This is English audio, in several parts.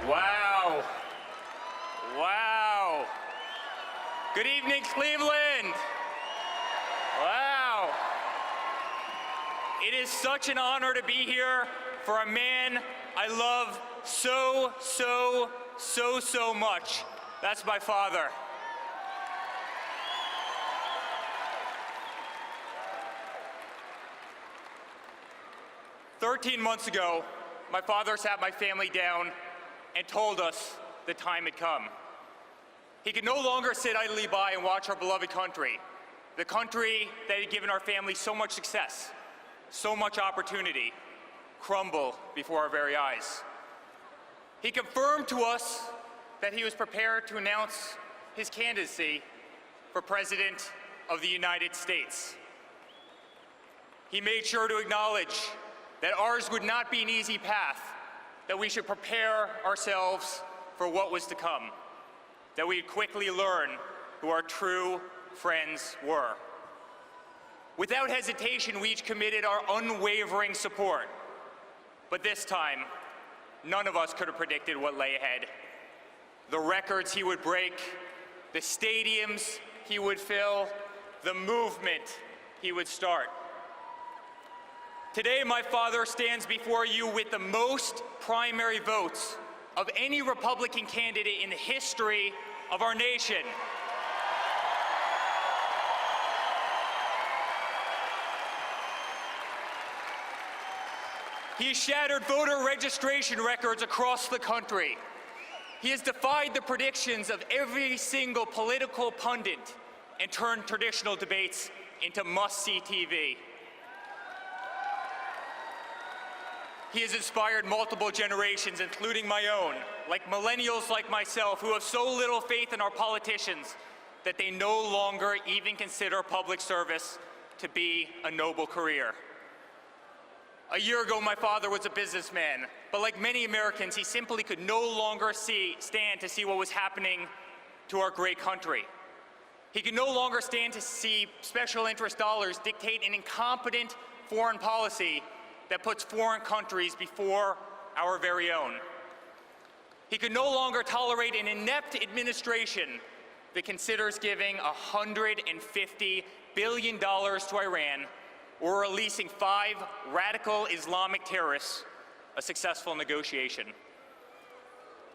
Wow. Wow. Good evening, Cleveland. Wow. It is such an honor to be here for a man I love so much. That's my father. "13 months ago, my father sat my family down and told us the time had come. He could no longer sit idly by and watch our beloved country, the country that had given our family so much success, so much opportunity, crumble before our very eyes. He confirmed to us that he was prepared to announce his candidacy for President of the United States. He made sure to acknowledge that ours would not be an easy path, that we should prepare ourselves for what was to come, that we'd quickly learn who our true friends were. Without hesitation, we each committed our unwavering support. But this time, none of us could have predicted what lay ahead. The records he would break, the stadiums he would fill, the movement he would start. Today, my father stands before you with the most primary votes of any Republican candidate in the history of our nation. He has shattered voter registration records across the country. He has defied the predictions of every single political pundit and turned traditional debates into must-see TV. He has inspired multiple generations, including my own, like millennials like myself, who have so little faith in our politicians that they no longer even consider public service to be a noble career. A year ago, my father was a businessman, but like many Americans, he simply could no longer stand to see what was happening to our great country. He could no longer stand to see special interest dollars dictate an incompetent foreign policy that puts foreign countries before our very own. He could no longer tolerate an inept administration that considers giving $150 billion to Iran or releasing 5 radical Islamic terrorists a successful negotiation.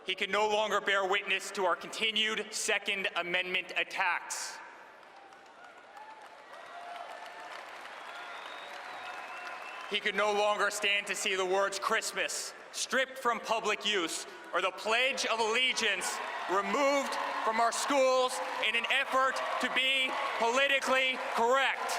He could no longer bear witness to our continued Second Amendment attacks. He could no longer stand to see the words Christmas stripped from public use or the Pledge of Allegiance removed from our schools in an effort to be politically correct.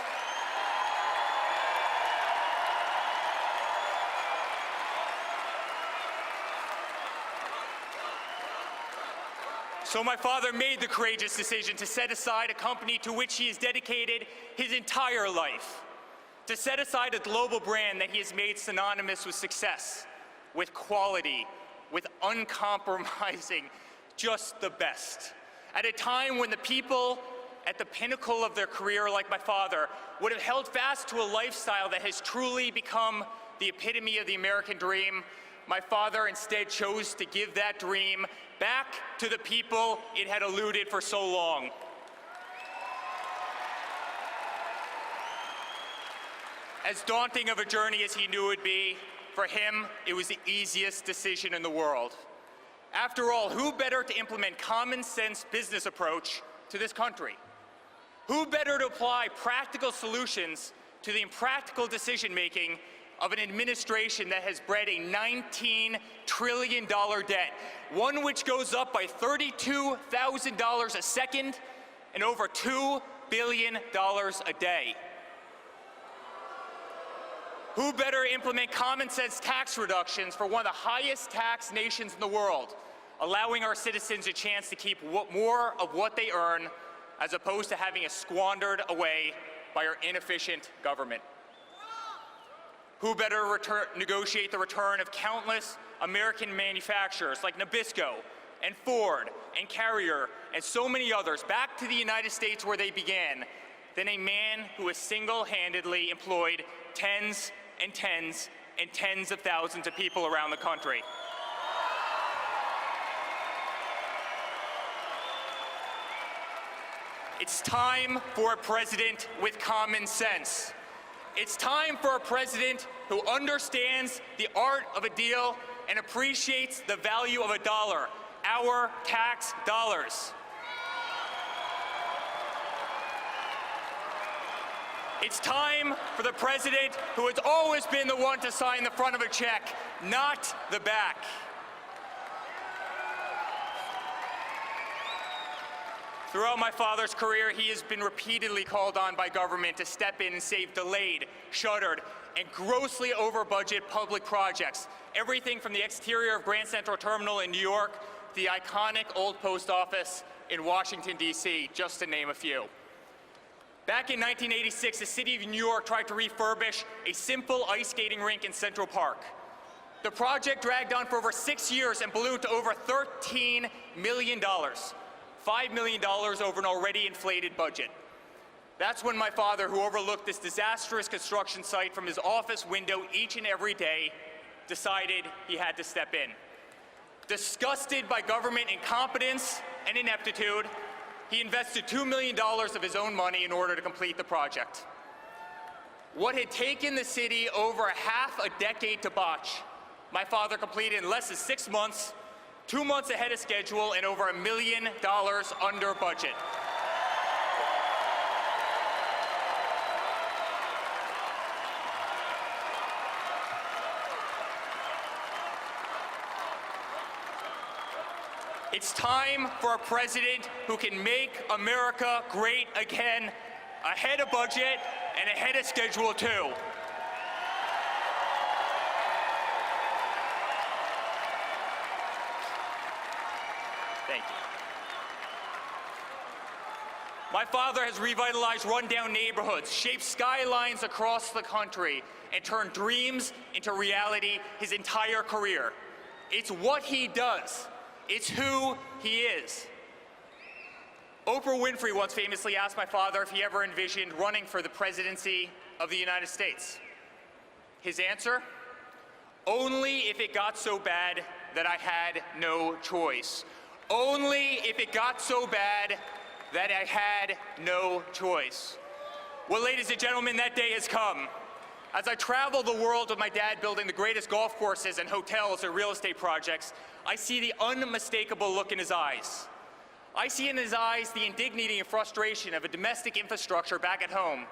So my father made the courageous decision to set aside a company to which he has dedicated his entire life, to set aside a global brand that he has made synonymous with success, with quality, with uncompromising, just the best. At a time when the people at the pinnacle of their career, like my father, would have held fast to a lifestyle that has truly become the epitome of the American dream, my father instead chose to give that dream back to the people it had eluded for so long. As daunting of a journey as he knew it would be, for him, it was the easiest decision in the world. After all, who better to implement common sense business approach to this country? Who better to apply practical solutions to the impractical decision-making of an administration that has bred a $19 trillion debt, one which goes up by $32,000 a second and over $2 billion a day? Who better implement common sense tax reductions for one of the highest tax nations in the world, allowing our citizens a chance to keep more of what they earn as opposed to having it squandered away by our inefficient government? Who better negotiate the return of countless American manufacturers like Nabisco and Ford and Carrier and so many others back to the United States where they began than a man who has single-handedly employed tens and tens and tens of thousands of people around the country? It's time for a president with common sense. It's time for a president who understands the art of a deal and appreciates the value of a dollar, our tax dollars. It's time for the president who has always been the one to sign the front of a check, not the back. Throughout my father's career, he has been repeatedly called on by government to step in and save delayed, shuttered, and grossly over-budget public projects. Everything from the exterior of Grand Central Terminal in New York to the iconic old post office in Washington, D.C., just to name a few. Back in 1986, the city of New York tried to refurbish a simple ice skating rink in Central Park. The project dragged on for over 6 years and ballooned to over $13 million. $5 million over an already inflated budget. That's when my father, who overlooked this disastrous construction site from his office window each and every day, decided he had to step in. Disgusted by government incompetence and ineptitude, he invested $2 million of his own money in order to complete the project. What had taken the city over half a decade to botch, my father completed in less than 6 months, 2 months ahead of schedule, and over $1 million under budget. It's time for a president who can make America great again, ahead of budget and ahead of schedule too. Thank you. My father has revitalized rundown neighborhoods, shaped skylines across the country, and turned dreams into reality his entire career. It's what he does. It's who he is. Oprah Winfrey once famously asked my father if he ever envisioned running for the presidency of the United States. His answer? Only if it got so bad that I had no choice. Only if it got so bad that I had no choice. Well, ladies and gentlemen, that day has come. As I travel the world with my dad building the greatest golf courses and hotels and real estate projects, I see the unmistakable look in his eyes. I see in his eyes the indignity and frustration of a domestic infrastructure back at home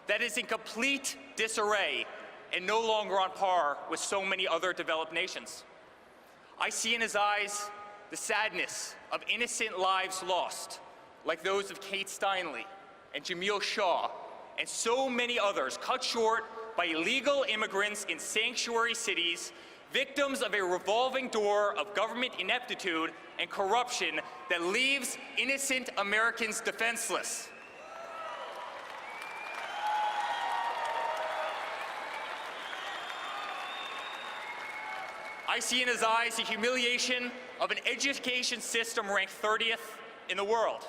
that is in complete disarray and no longer on par with so many other developed nations. I see in his eyes the sadness of innocent lives lost, like those of Kate Steinle and Jamil Shaw and so many others cut short by illegal immigrants in sanctuary cities, victims of a revolving door of government ineptitude and corruption that leaves innocent Americans defenseless. I see in his eyes the humiliation of an education system ranked 30th in the world.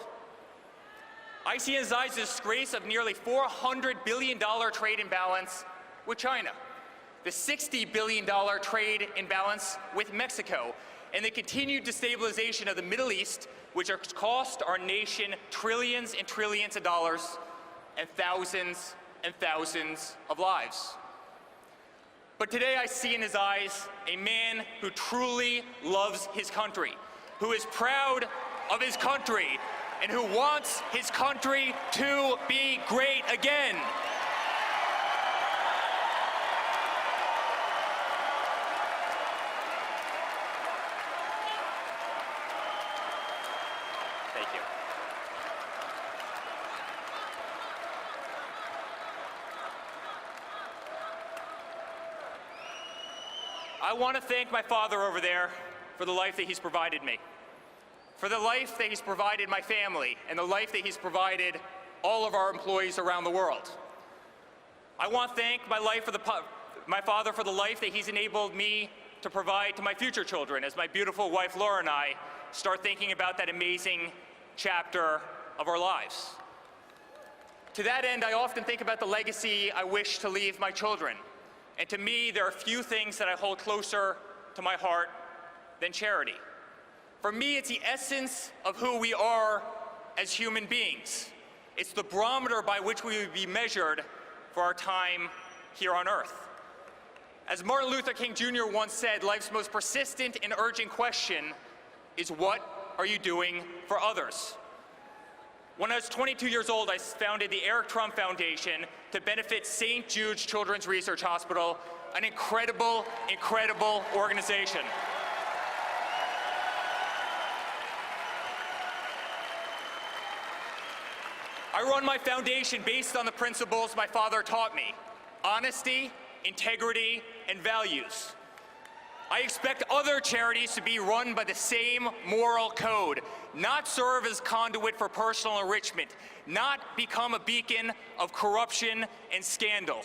I see in his eyes the disgrace of nearly $400 billion trade imbalance with China, the $60 billion trade imbalance with Mexico, and the continued destabilization of the Middle East, which has cost our nation trillions and trillions of dollars and thousands of lives. But today I see in his eyes a man who truly loves his country, who is proud of his country, and who wants his country to be great again. Thank you. I want to thank my father over there for the life that he's provided me, for the life that he's provided my family, and the life that he's provided all of our employees around the world. I want to thank my father for the life that he's enabled me to provide to my future children as my beautiful wife Laura and I start thinking about that amazing chapter of our lives. To that end, I often think about the legacy I wish to leave my children. And to me, there are few things that I hold closer to my heart than charity. For me, it's the essence of who we are as human beings. It's the barometer by which we will be measured for our time here on earth. As Martin Luther King Jr. once said, life's most persistent and urgent question is, what are you doing for others? When I was 22 years old, I founded the Eric Trump Foundation to benefit St. Jude's Children's Research Hospital, an incredible, incredible organization. I run my foundation based on the principles my father taught me: honesty, integrity, and values. I expect other charities to be run by the same moral code, not serve as conduit for personal enrichment, not become a beacon of corruption and scandal.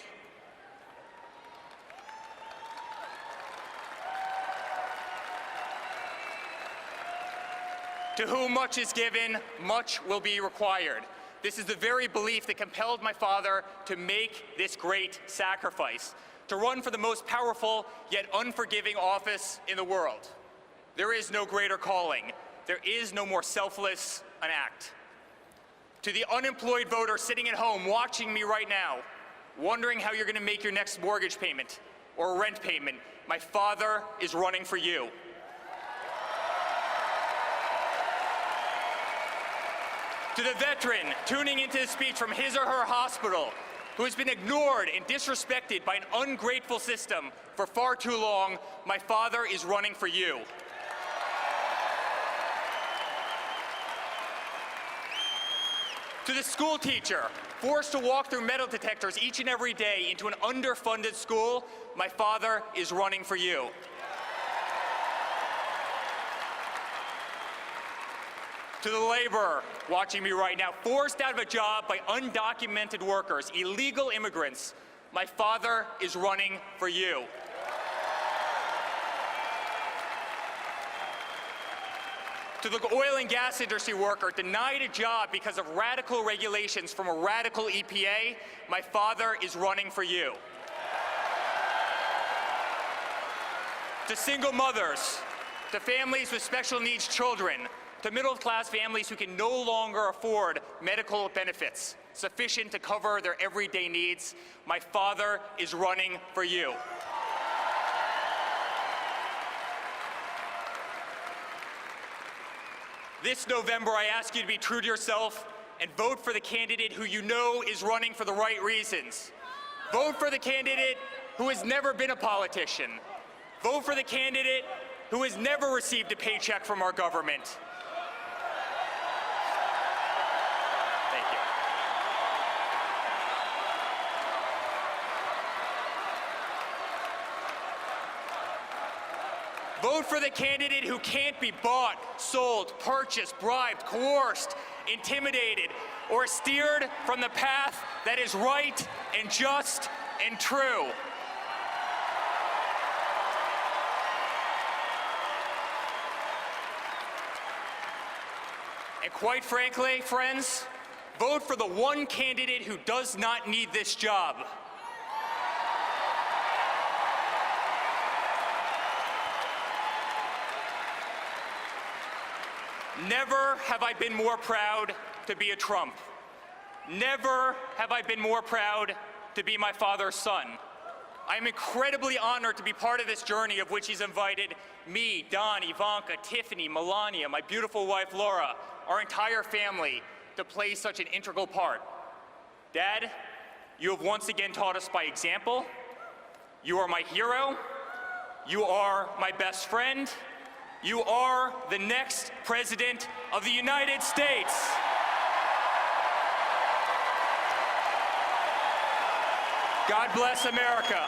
To whom much is given, much will be required. This is the very belief that compelled my father to make this great sacrifice, to run for the most powerful yet unforgiving office in the world. There is no greater calling. There is no more selfless an act. To the unemployed voter sitting at home watching me right now, wondering how you're going to make your next mortgage payment or rent payment, my father is running for you. To the veteran tuning into the speech from his or her hospital, who has been ignored and disrespected by an ungrateful system for far too long, my father is running for you. To the school teacher forced to walk through metal detectors each and every day into an underfunded school, my father is running for you. To the laborer watching me right now, forced out of a job by undocumented workers, illegal immigrants, my father is running for you. To the oil and gas industry worker denied a job because of radical regulations from a radical EPA, my father is running for you. To single mothers, to families with special needs children, to middle-class families who can no longer afford medical benefits sufficient to cover their everyday needs, my father is running for you. This November, I ask you to be true to yourself and vote for the candidate who you know is running for the right reasons. Vote for the candidate who has never been a politician. Vote for the candidate who has never received a paycheck from our government. Thank you. Vote for the candidate who can't be bought, sold, purchased, bribed, coerced, intimidated, or steered from the path that is right and just and true. And quite frankly, friends, vote for the one candidate who does not need this job. Never have I been more proud to be a Trump. Never have I been more proud to be my father's son. I am incredibly honored to be part of this journey of which he's invited me, Don, Ivanka, Tiffany, Melania, my beautiful wife Laura, our entire family to play such an integral part. Dad, you have once again taught us by example. You are my hero. You are my best friend. You are the next President of the United States. God bless America.